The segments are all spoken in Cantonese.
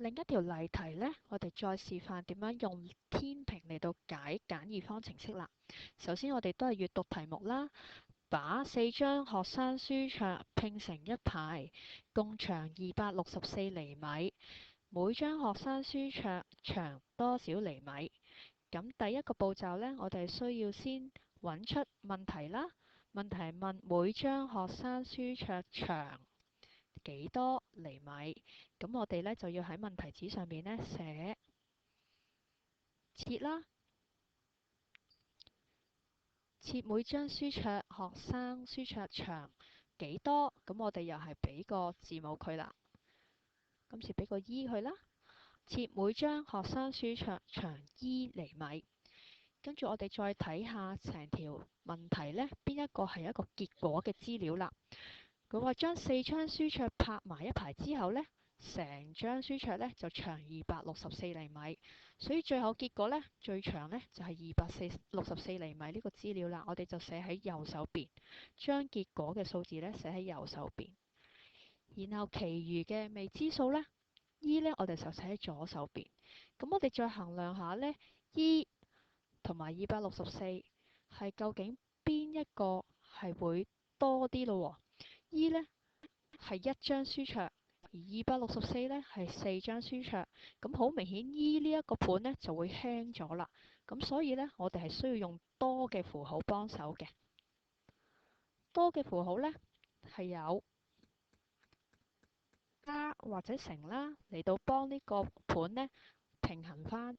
另一條例題呢，我哋再示範點樣用天平嚟到解簡易方程式啦。首先我哋都係閱讀題目啦，把4張學生書桌拼成一排，共長264厘米，每張學生書桌長多少厘米？咁第一個步驟呢，我哋需要先揾出問題啦。問題問每張學生書桌長幾多厘米？咁我哋呢就要喺問題紙上面呢寫設啦，設每張書桌學生書桌長幾多？咁我哋又係俾個字母佢啦，今次俾個 E 佢啦。設每張學生書桌長 E 厘米。跟住我哋再睇下成條問題呢，邊一個係一個結果嘅資料啦。佢話將4張書桌拍埋一排之後呢，成張書桌呢就長264厘米，所以最後結果呢，最長呢就係264厘米呢個資料啦。我哋就寫喺右手邊，將結果嘅數字呢寫喺右手邊，然後其餘嘅未知數呢 E 呢我哋就寫喺左手邊。咁我哋再衡量下呢 E 同埋264係究竟邊一個係會多啲咯？E 呢係一張書桌，而264呢係4張書桌。咁好明顯 E 呢一個盤呢就會輕咗啦。咁所以呢，我哋係需要用多嘅符號幫手嘅。多嘅符號呢係有加或者乘啦，嚟到幫呢個盤呢平衡返。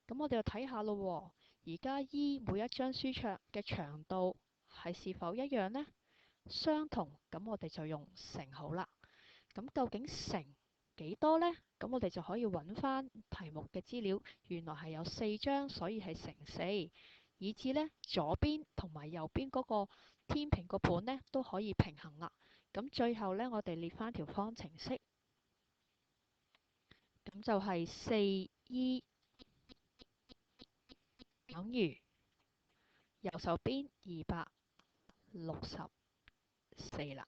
咁我哋就睇下咯。而家 E 每一張書桌嘅長度是否一樣呢？相同，咁我哋就用乘號啦。咁究竟乘幾多呢？咁我哋就可以揾返題目嘅資料，原來係有4張，所以係乘4，以至呢左邊同埋右邊嗰個天平個盤呢都可以平衡啦。咁最後呢，我哋列返條方程式，咁就係4E 等於右手邊264啦。